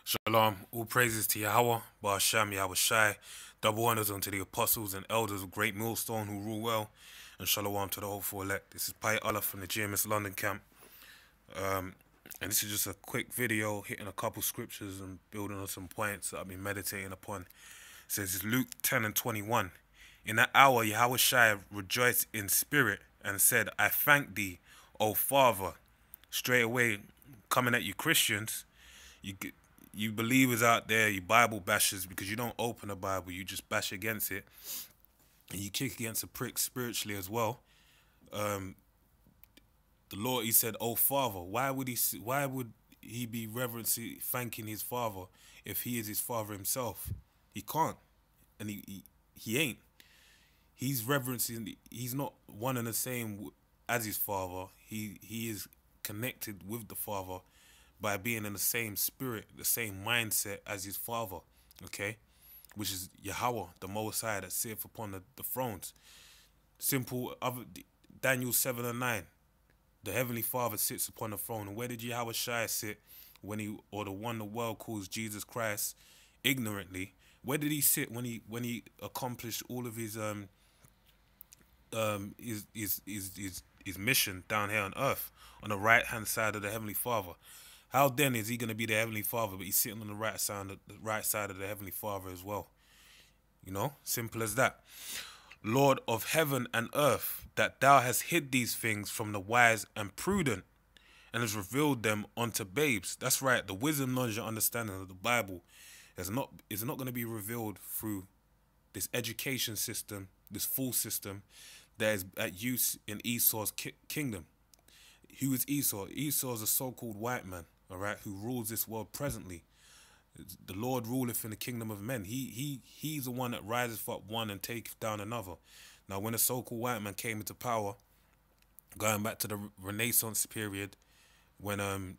Shalom, all praises to Yahweh, Ba'asham Yahweh Shai, double honors unto the apostles and elders of Great Millstone who rule well, and shalom to the hopeful elect. This is Pai Allah from the GMS London camp, and this is just a quick video hitting a couple scriptures and building on some points that I've been meditating upon. It says Luke 10 and 21. In that hour Yahweh Shai rejoiced in spirit and said, I thank thee, O Father. Straight away, coming at you Christians, you believers out there, you Bible bashers, because you don't open the Bible, you just bash against it, and you kick against the pricks spiritually as well. The Lord, He said, "Oh Father." Why would He be reverently thanking His Father if He is His Father Himself? He can't, and he ain't. He's reverencing. He's not one and the same as His Father. He is connected with the Father by being in the same spirit, the same mindset as His Father, okay? Which is Yahweh, the Most High that sitteth upon the thrones. Simple, Daniel 7 and 9. The Heavenly Father sits upon the throne. And where did Yahweh Shai sit or the one the world calls Jesus Christ ignorantly? Where did He sit when he accomplished all of his mission down here on earth, on the right hand side of the Heavenly Father? How then is He going to be the Heavenly Father, but He's sitting on the right side of the Heavenly Father as well? You know, simple as that. Lord of heaven and earth, that Thou hast hid these things from the wise and prudent, and has revealed them unto babes. That's right. The wisdom, knowledge, and understanding of the Bible is not going to be revealed through this education system, this full system that is at use in Esau's kingdom. Who is Esau? Esau is a so-called white man, all right, who rules this world presently. The Lord ruleth in the kingdom of men. He's the one that riseth up one and taketh down another. Now, when the so-called white man came into power, going back to the Renaissance period, when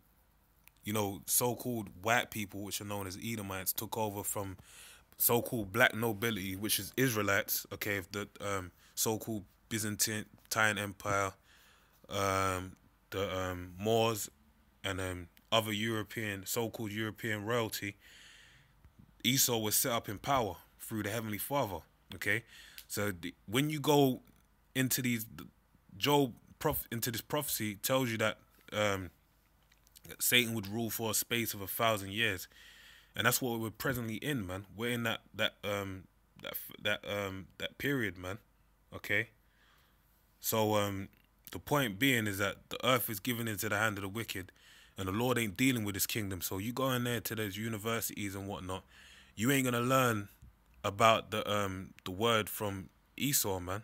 you know, so-called white people, which are known as Edomites, took over from so-called black nobility, which is Israelites, okay, the so-called Byzantine Empire, the Moors, and other European, so-called European royalty. Esau was set up in power through the Heavenly Father, okay? So when you go into these, into this prophecy, tells you that Satan would rule for a space of 1,000 years, and that's what we're presently in, man. We're in that period, man. Okay. So the point being is that the earth is given into the hand of the wicked, and the Lord ain't dealing with His kingdom. So you go in there to those universities and whatnot, you ain't gonna learn about the word from Esau, man.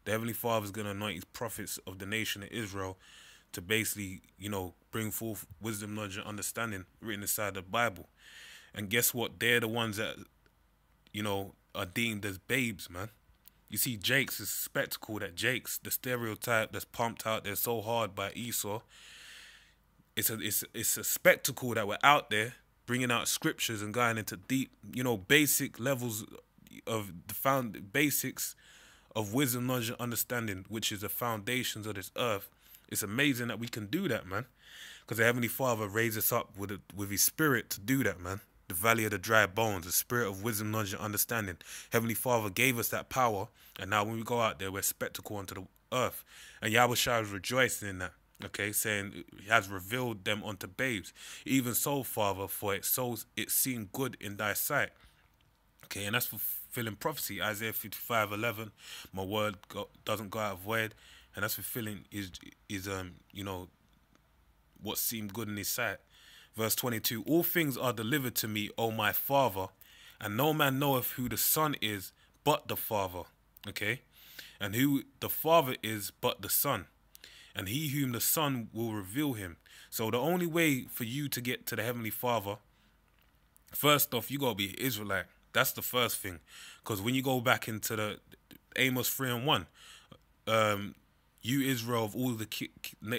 The Heavenly Father's gonna anoint His prophets of the nation of Israel to basically, you know, bring forth wisdom, knowledge, and understanding written inside the Bible. And guess what? They're the ones that, you know, are deemed as babes, man. You see, Jakes is a spectacle. That Jakes, the stereotype that's pumped out there so hard by Esau, it's a spectacle that we're out there bringing out scriptures and going into deep, you know, basic levels of the basics of wisdom, knowledge, and understanding, which is the foundations of this earth. It's amazing that we can do that, man, because the Heavenly Father raised us up with His Spirit to do that, man. The valley of the dry bones, the spirit of wisdom, knowledge, and understanding. Heavenly Father gave us that power, and now when we go out there, we're spectacle unto the earth. And Yahweh Shai is rejoicing in that, okay, saying He has revealed them unto babes. Even so, Father, for it seemed good in Thy sight. Okay, and that's fulfilling prophecy. Isaiah 55:11. My word doesn't go out void, and that's fulfilling is you know, what seemed good in His sight. Verse 22, all things are delivered to me, O my Father, and no man knoweth who the Son is but the Father, okay? And who the Father is but the Son, and He whom the Son will reveal Him. So the only way for you to get to the Heavenly Father, first off, you got to be an Israelite. That's the first thing. Because when you go back into the Amos 3 and 1, you Israel, of all the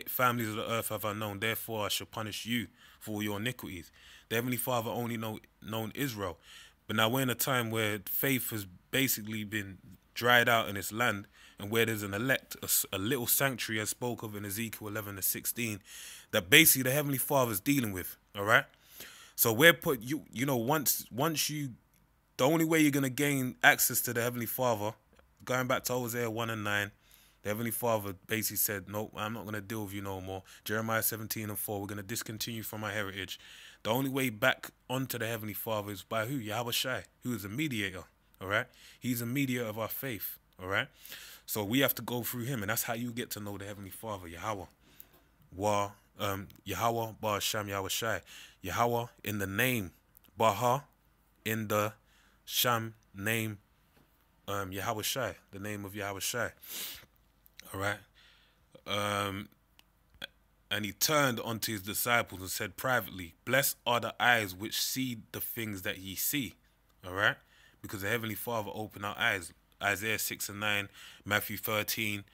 families of the earth have I known, therefore I shall punish you for all your iniquities. The Heavenly Father only known Israel. But now we're in a time where faith has basically been dried out in this land, and where there's an elect, a little sanctuary as spoke of in Ezekiel 11 to 16, that basically the Heavenly Father is dealing with, all right? So we're put you know once you the only way you're gonna gain access to the Heavenly Father, going back to Hosea 1:9, the Heavenly Father basically said, "Nope, I'm not gonna deal with you no more." Jeremiah 17:4, we're gonna discontinue from our heritage. The only way back onto the Heavenly Father is by who? Yahweh Shai, who is a mediator. All right, He's a mediator of our faith. All right, so we have to go through Him, and that's how you get to know the Heavenly Father, Yahweh. Yahweh, Ba Sham, Yahweh Shai. Yahweh in the name, Baha in the Sham name, Yahweh Shai, the name of Yahweh Shai. All right. Um, and he turned unto his disciples and said privately, "Blessed are the eyes which see the things that ye see." All right, because the Heavenly Father opened our eyes. Isaiah 6:9, Matthew 13.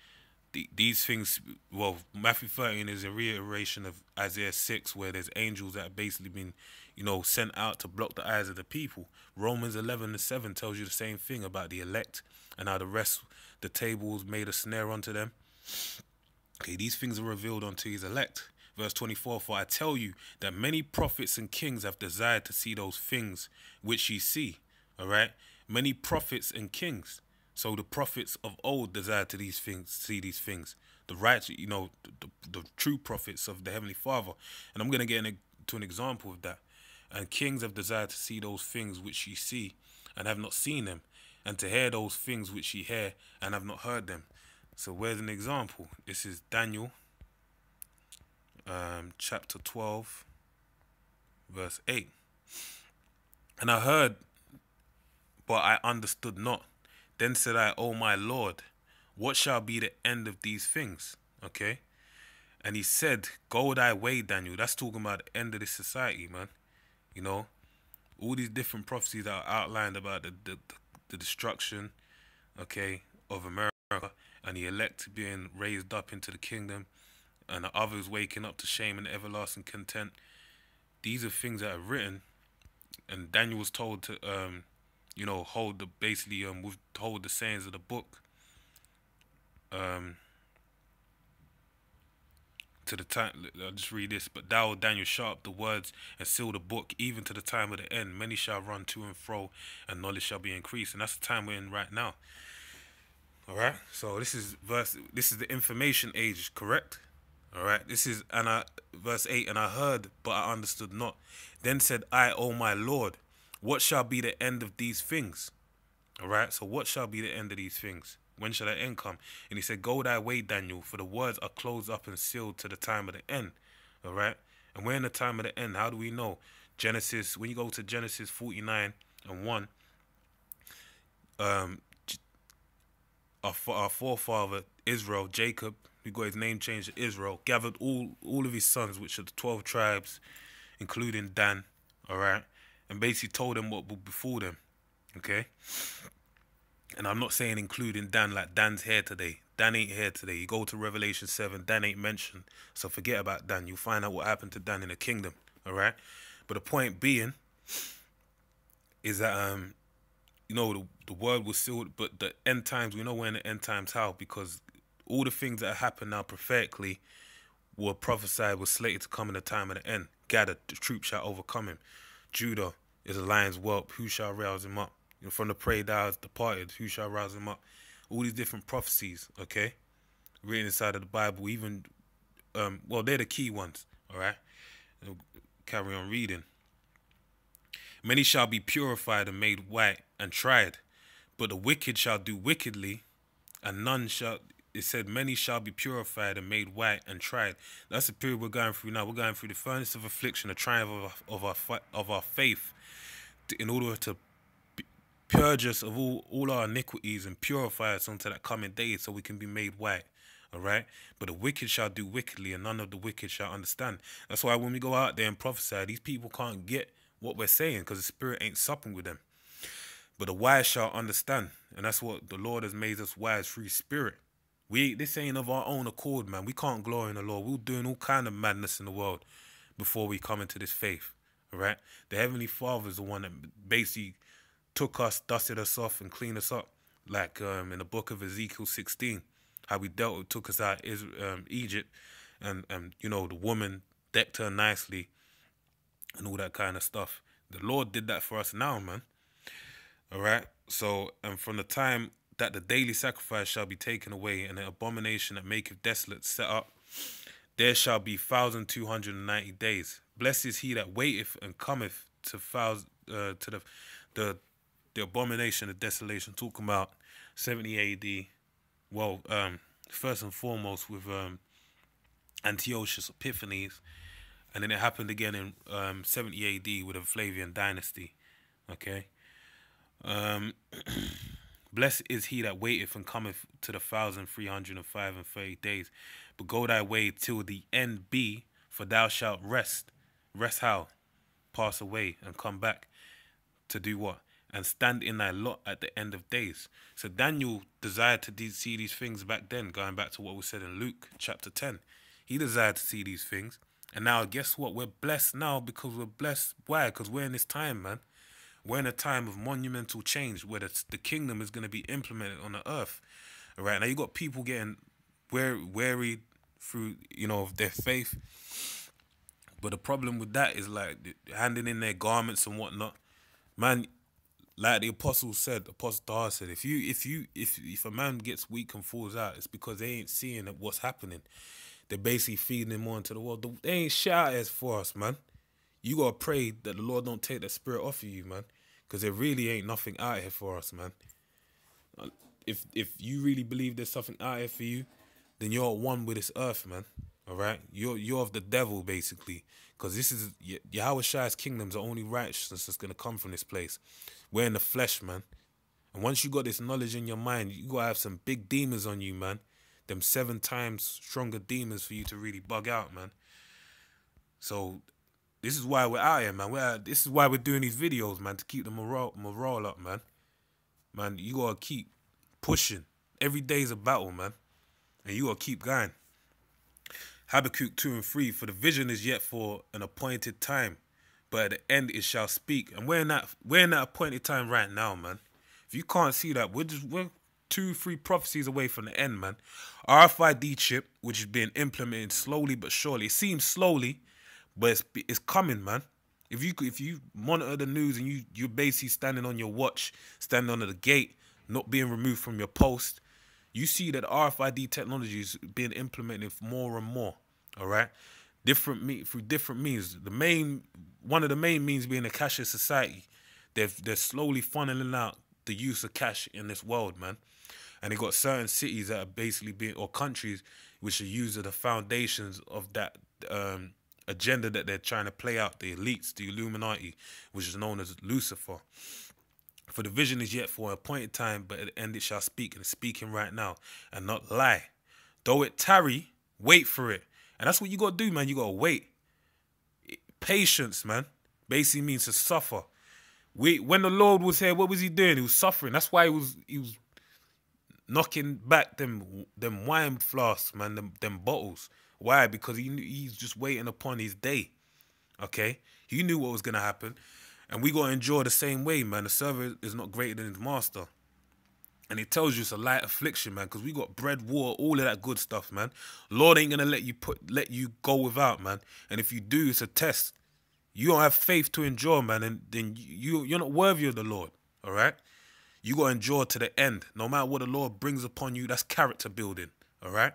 These things, well, Matthew 13 is a reiteration of Isaiah 6, where there's angels that have basically been, sent out to block the eyes of the people. Romans 11:7 tells you the same thing about the elect and how the rest, the tables made a snare unto them. Okay, these things are revealed unto his elect. Verse 24, for I tell you that many prophets and kings have desired to see those things which ye see. All right? Many prophets and kings. So the prophets of old desired to see these things. The right, the true prophets of the Heavenly Father. And I'm going to get into an example of that. And kings have desired to see those things which ye see and have not seen them, and to hear those things which ye hear and have not heard them. So where's an example? This is Daniel, chapter 12, verse 8. And I heard, but I understood not. Then said I, O my Lord, what shall be the end of these things? Okay. And he said, go thy way, Daniel. That's talking about the end of this society, man. All these different prophecies that are outlined about the destruction, okay, of America, and the elect being raised up into the kingdom, and the others waking up to shame and everlasting content. These are things that are written, and Daniel was told to, hold withhold the sayings of the book, to the time. I'll just read this. But thou, Daniel, shut up the words and seal the book, even to the time of the end. Many shall run to and fro, and knowledge shall be increased. And that's the time we're in right now. All right. So this is the information age, correct? All right. This is verse 8. And I heard, but I understood not. Then said I, O my Lord, what shall be the end of these things? All right. So what shall be the end of these things? When shall that end come? And he said, go thy way, Daniel, for the words are closed up and sealed to the time of the end. All right. And we're in the time of the end. How do we know? Genesis, when you go to Genesis 49:1, our forefather Israel, Jacob, who got his name changed to Israel, gathered all of his sons, which are the 12 tribes, including Dan, all right, and basically told them what would befall them, okay? And I'm not saying including Dan like Dan's here today. Dan ain't here today. You go to Revelation 7, Dan ain't mentioned, so forget about Dan. You'll find out what happened to Dan in the kingdom, all right? But the point being is that, the word was sealed, but the end times, we know we're in the end times how, because all the things that happen now prophetically were prophesied, was slated to come in the time of the end. Gather, the troops shall overcome him. Judah is a lion's whelp, who shall rouse him up? From the prey thou hast departed, who shall rouse him up? All these different prophecies, okay, written inside of the Bible, even, they're the key ones, all right? Carry on reading. Many shall be purified and made white and tried, but the wicked shall do wickedly, and none shall. It said, many shall be purified and made white and tried. That's the period we're going through now. We're going through the furnace of affliction, the triumph of our faith, in order to purge us of all our iniquities and purify us unto that coming day, so we can be made white. All right? But the wicked shall do wickedly, and none of the wicked shall understand. That's why when we go out there and prophesy, these people can't get what we're saying, because the Spirit ain't supping with them. But the wise shall understand, and that's what the Lord has made us wise through His Spirit. This ain't of our own accord, man. We can't glory in the Lord. We're doing all kind of madness in the world before we come into this faith. All right? The Heavenly Father is the one that basically took us, dusted us off, and cleaned us up. Like in the book of Ezekiel 16, how we took us out of Egypt, and the woman decked her nicely, and all that kind of stuff. The Lord did that for us now, man. All right. So, and from the time that the daily sacrifice shall be taken away, and the abomination that maketh desolate set up, there shall be 1,290 days. Blessed is he that waiteth and cometh to the abomination of desolation. Talking about 70 A.D. Well, first and foremost with Antiochus Epiphanes, and then it happened again in 70 A.D. with the Flavian dynasty. Okay. Blessed is he that waiteth and cometh to the 1,330 days. But go thy way till the end be, for thou shalt rest. Rest how? Pass away and come back to do what? And stand in thy lot at the end of days. So Daniel desired to see these things back then, going back to what we said in Luke chapter 10. He desired to see these things. And now guess what? We're blessed now because we're blessed. Why? Because we're in this time, man. We're in a time of monumental change where the kingdom is going to be implemented on the earth. All right. Now you got people getting weary through, of their faith. But the problem with that is like handing in their garments and whatnot. Man, like the apostle Dar said, if a man gets weak and falls out, it's because they ain't seeing what's happening. They're basically feeding him more into the world. They ain't shouting for us, man. You gotta pray that the Lord don't take that spirit off of you, man. Because there really ain't nothing out here for us, man. If you really believe there's something out here for you, then you're at one with this earth, man. All right? You're of the devil, basically. Because this is Yahweh Shai's kingdom's the only righteousness that's going to come from this place. We're in the flesh, man. And once you got this knowledge in your mind, you got to have some big demons on you, man. Them 7 times stronger demons for you to really bug out, man. So this is why we're out here, man. This is why we're doing these videos, man, to keep the morale up, man. Man, you got to keep pushing. Every day is a battle, man. And you got to keep going. Habakkuk 2 and 3, for the vision is yet for an appointed time, but at the end it shall speak. And we're in that appointed time right now, man. If you can't see that, we're 2-3 prophecies away from the end, man. RFID chip, which is being implemented slowly but surely. It seems slowly, but it's coming, man. If you monitor the news and you're basically standing on your watch, standing under the gate, not being removed from your post, you see that RFID technology is being implemented more and more. All right, through different means. One of the main means being a cashless society. They're slowly funneling out the use of cash in this world, man. And they got certain cities that are basically or countries which are using the foundations of that agenda that they're trying to play out. The elites, the Illuminati, which is known as Lucifer. For the vision is yet for an appointed time, but at the end it shall speak, and it's speaking right now, and not lie. Though it tarry, wait for it. And that's what you got to do, man. You got to wait. Patience, man, basically means to suffer. When the Lord was here, what was he doing? He was suffering. That's why he was knocking back them wine flasks, man, them bottles. Why? Because he's just waiting upon his day. Okay? He knew what was going to happen. And we got to endure the same way, man. The servant is not greater than his master. And it tells you it's a light affliction, man, because we got bread, water, all of that good stuff, man. Lord ain't going to let you go without, man. And if you do, it's a test. You don't have faith to endure, man, and then you're not worthy of the Lord, all right? You got to endure to the end. No matter what the Lord brings upon you, that's character building, all right?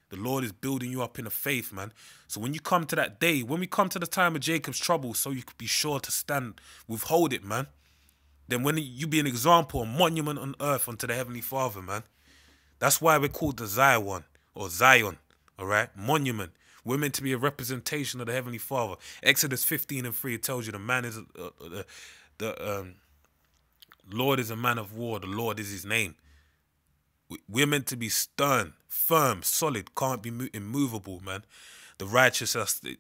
The Lord is building you up in the faith, man. So when you come to that day, when we come to the time of Jacob's trouble, so you could be sure to stand, withhold it, man. Then when you be an example, a monument on earth unto the Heavenly Father, man. That's why we're called the Zion, or Zion, all right? Monument. We're meant to be a representation of the Heavenly Father. Exodus 15 and 3, it tells you the man is, the Lord is a man of war. The Lord is his name. We're meant to be stern, firm, solid, can't be immovable, man. The righteous, it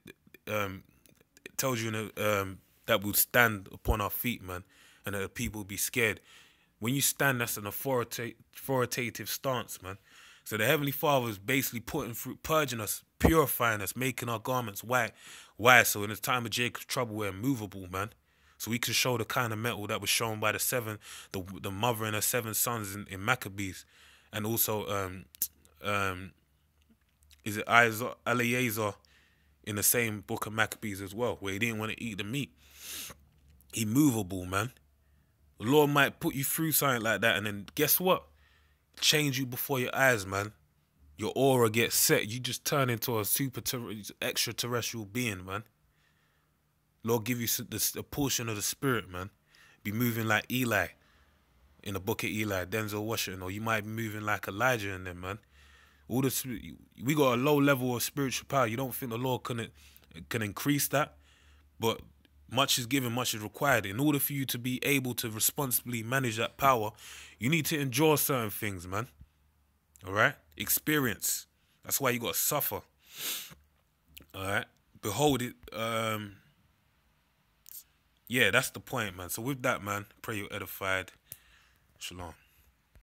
tells you that we'll stand upon our feet, man, and that the people will be scared. When you stand, that's an authoritative stance, man. So the Heavenly Father is basically purging us, purifying us, making our garments white. Why? So in the time of Jacob's trouble, we're immovable, man. So we can show the kind of metal that was shown by the mother and her 7 sons in Maccabees. And also, is it Eleazar in the same book of Maccabees as well, where he didn't want to eat the meat. Immovable, man. The Lord might put you through something like that, and then guess what? Change you before your eyes, man. Your aura gets set. You just turn into a extraterrestrial being, man. Lord give you a portion of the spirit, man. Be moving like Eli in the book of Eli, Denzel Washington, or you might be moving like Elijah in them, man. All this, we got a low level of spiritual power. You don't think the Lord can increase that? But much is given, much is required. In order for you to be able to responsibly manage that power, you need to endure certain things, man. All right? Experience. That's why you got to suffer. All right? Behold it. Yeah, that's the point, man. So with that, man, pray you're edified. Shalom.